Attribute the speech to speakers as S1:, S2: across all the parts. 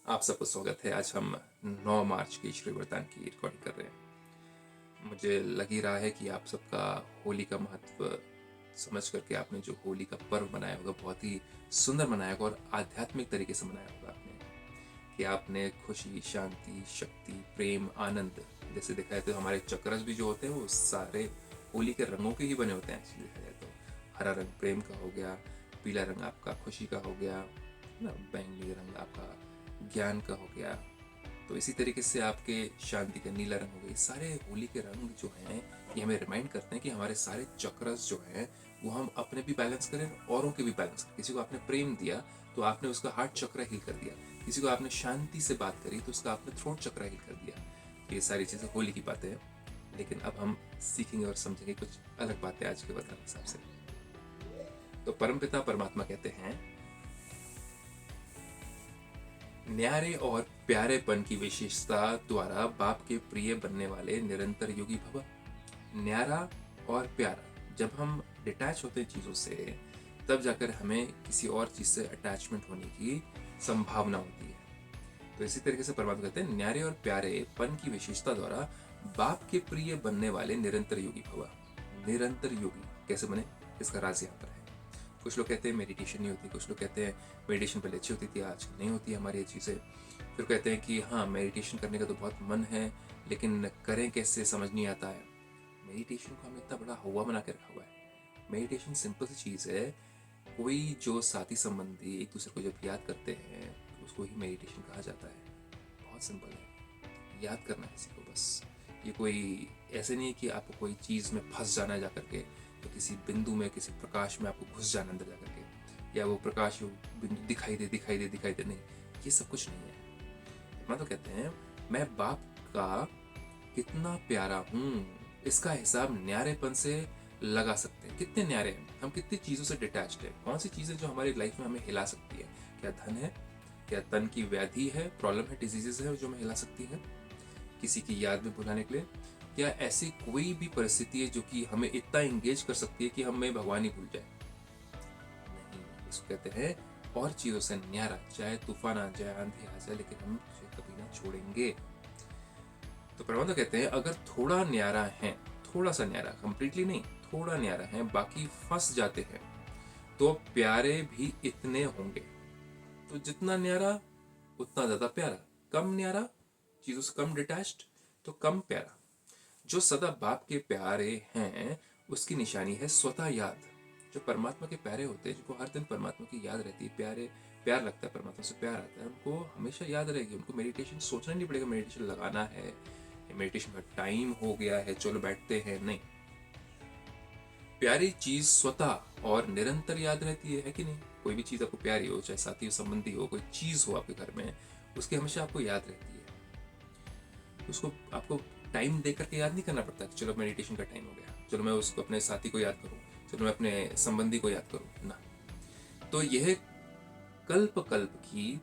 S1: आप सबको स्वागत है। आज हम 9 मार्च की श्री वरदान की रिकॉर्डिंग कर रहे हैं। मुझे लग ही रहा है कि आप सबका होली का महत्व समझ करके आपने जो होली का पर्व मनाया होगा बहुत ही सुंदर मनाया होगा और आध्यात्मिक तरीके से मनाया होगा आपने, कि आपने खुशी, शांति, शक्ति, प्रेम, आनंद जैसे देखा है। तो हमारे चक्रस भी जो होते हैं वो सारे होली के रंगों के ही बने होते हैं। एक्चुअली देखा जाए तो हरा रंग प्रेम का हो गया, पीला रंग आपका खुशी का हो गया ना, बैंगनी रंग आपका ज्ञान का हो गया। तो इसी तरीके से आपके शांति का नीला रंग हो गया। सारे होली के रंग जो हैं ये हमें रिमाइंड करते हैं कि हमारे सारे चक्रस जो हैं वो हम अपने भी बैलेंस करें, औरों के भी बैलेंस करें। किसी को आपने प्रेम दिया तो आपने उसका हार्ट चक्र हील कर दिया, किसी को आपने शांति से बात करी तो उसका आपने थ्रोट चक्र हील कर दिया। ये सारी चीज़ें होली की बातें हैं, लेकिन अब हम सीखेंगे और समझेंगे कुछ अलग बातें आज के वरदान हिसाब से। तो परमपिता परमात्मा कहते हैं, न्यारे और प्यारेपन की विशेषता द्वारा बाप के प्रिय बनने वाले निरंतर योगी भव। न्यारा और प्यारा, जब हम डिटैच होते हैं चीज़ों से तब जाकर हमें किसी और चीज़ से अटैचमेंट होने की संभावना होती है। तो इसी तरीके से परमात्मा कहते हैं, न्यारे और प्यारेपन की विशेषता द्वारा बाप के प्रिय बनने वाले निरंतर योगी भव। निरंतर योगी कैसे बने, इसका राज यहाँ पर है। कुछ लोग कहते हैं मेडिटेशन नहीं होती, कुछ लोग कहते हैं मेडिटेशन पहले अच्छी होती थी, आज नहीं होती हमारी ये चीज़ें। फिर कहते हैं कि हाँ मेडिटेशन करने का तो बहुत मन है लेकिन करें कैसे समझ नहीं आता है। मेडिटेशन को हमने इतना बड़ा हुआ बना के रखा हुआ है। मेडिटेशन सिंपल सी चीज़ है। कोई जो साथी संबंधी एक दूसरे को जब याद करते हैं तो उसको ही मेडिटेशन कहा जाता है। बहुत सिंपल है, याद करना किसी को बस। ये कोई ऐसे नहीं है कि आपको कोई चीज़ में फंस जाना है जा करके, तो किसी बिंदु में, किसी प्रकाश में आपको घुस जाना अंदर जा करके, या वो प्रकाश वो बिंदु दिखाई दे दिखाई दे दिखाई दे, नहीं, ये सब कुछ नहीं है। मैं तो कहते हैं मैं बाप का कितना प्यारा हूँ, इसका हिसाब न्यारेपन से लगा सकते हैं। कितने न्यारे हैं हम, कितनी चीज़ों से डिटैच्ड है। कौन सी चीज़ें जो हमारी लाइफ में हमें हिला सकती है? क्या धन है? क्या तन की व्याधि है, प्रॉब्लम है, डिजीजेस है जो हमें हिला सकती है किसी की याद में भुलाने के लिए? या ऐसी कोई भी परिस्थिति है जो कि हमें इतना एंगेज कर सकती है कि हमें भगवान ही भूल जाए? नहीं, इसको कहते हैं और चीज़ों से न्यारा। चाहे तूफान आ जाए, आंधी आ जाए, लेकिन हम तुझे कभी ना छोड़ेंगे। तो प्रबंधक कहते हैं अगर थोड़ा न्यारा है, थोड़ा सा न्यारा, कंप्लीटली नहीं, थोड़ा न्यारा है, बाकी फंस जाते हैं, तो प्यारे भी इतने होंगे। तो जितना न्यारा उतना ज्यादा प्यारा, कम न्यारा, चीजों से कम डिटैच्ड, तो कम प्यारा। जो सदा बाप के प्यारे हैं उसकी निशानी है स्वतः याद। जो परमात्मा के प्यारे होते हैं, जिनको हर दिन परमात्मा की याद रहती है, प्यारे प्यार लगता है, परमात्मा से प्यार आता है, उनको हमेशा याद रहेगी। उनको मेडिटेशन सोचना नहीं पड़ेगा मेडिटेशन लगाना है, मेडिटेशन का टाइम हो गया है चलो बैठते हैं, नहीं। प्यारी चीज स्वतः और निरंतर याद रहती है कि नहीं? कोई भी चीज आपको प्यारी हो, चाहे साथी हो, संबंधी हो, कोई चीज हो आपके घर में, उसकी हमेशा आपको याद रहती है। उसको आपको टाइम दे करके याद नहीं करना पड़ता कि चलो मेडिटेशन का टाइम हो गया, चलो मैं उसको अपने साथी को याद करूं, चलो मैं अपने संबंधी को याद करूं ना। तो यह कल्प कल्प की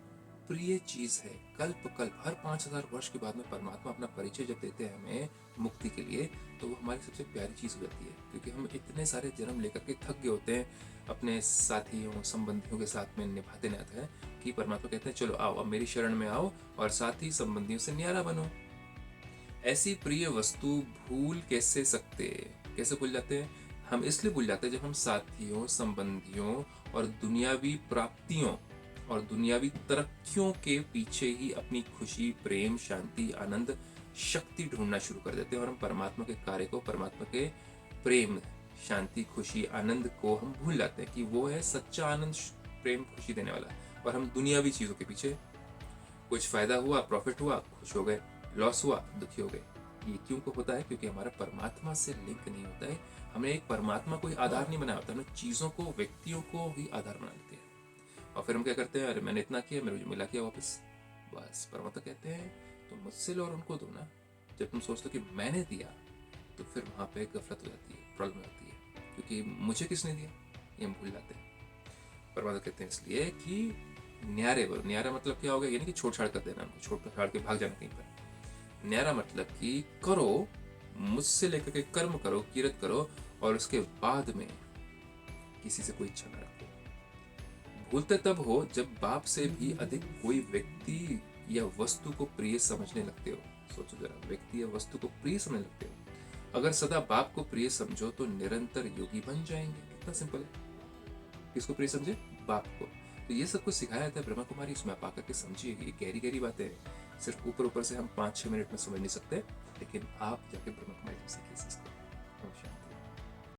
S1: प्रिय चीज है। कल्प कल्प, हर 5,000 वर्ष के बाद में परमात्मा अपना परिचय जब देते हैं हमें मुक्ति के लिए, तो वो हमारी सबसे प्यारी चीज हो जाती है। क्योंकि हम इतने सारे जन्म लेकर के थक गए होते हैं अपने साथियों संबंधियों के साथ में निभाते नाते हैं, कि परमात्मा कहते हैं चलो आओ, अब मेरी शरण में आओ और साथी संबंधियों से न्यारा बनो। ऐसी प्रिय वस्तु भूल कैसे सकते? कैसे भूल जाते हैं हम? इसलिए भूल जाते हैं जब हम साथियों, संबंधियों और दुनियावी प्राप्तियों और दुनियावी तरक्कियों के पीछे ही अपनी खुशी, प्रेम, शांति, आनंद, शक्ति ढूंढना शुरू कर देते हैं, और हम परमात्मा के कार्य को, परमात्मा के प्रेम, शांति, खुशी, आनंद को हम भूल जाते हैं कि वो है सच्चा आनंद, प्रेम, खुशी देने वाला। और हम दुनियावी चीजों के पीछे, कुछ फायदा हुआ, प्रॉफिट हुआ, खुश हो गए, लॉस हुआ, दुखी हो गए। ये क्यों को होता है? क्योंकि हमारा परमात्मा से लिंक नहीं होता है। हमने एक परमात्मा को ही आधार नहीं बनाया होता, हमने चीज़ों को, व्यक्तियों को ही आधार बना लेते हैं। और फिर हम क्या करते हैं, अरे मैंने इतना किया, मुझे मिला क्या वापस? बस परमात्मा कहते हैं तो मुझसे लो और उनको दो ना। जब तुम सोचते हो कि मैंने दिया, तो फिर वहाँ पे गफलत हो जाती है, प्रॉब्लम हो जाती है, क्योंकि मुझे किसने दिया ये हम भूल जाते हैं। परमात्मा कहते हैं इसलिए कि न्यारे बनो। न्यारा मतलब क्या हो गया? ये नहीं कि छोड़ छाड़ कर देना, छोड़ छाड़ के भाग जाना कहीं पर। न्यारा मतलब कि करो, मुझसे लेकर के कर्म करो, किरत करो, और उसके बाद में किसी से कोई इच्छा न रखो। भूलते तब हो जब बाप से भी अधिक कोई व्यक्ति या वस्तु को प्रिय समझने लगते हो। सोचो जरा, व्यक्ति या वस्तु को प्रिय समझने लगते हो। अगर सदा बाप को प्रिय समझो तो निरंतर योगी बन जाएंगे। कितना सिंपल है। किसको प्रिय समझे? बाप को। तो ये सब कुछ सिखाया जाता है ब्रह्मा कुमारी, इसमें आप आकर के समझिए। ये गहरी गहरी बातें हैं, सिर्फ ऊपर ऊपर से हम 5-6 मिनट में समझ नहीं सकते, लेकिन आप जाके ब्रह्मा कुमारी से सीखिए इसको।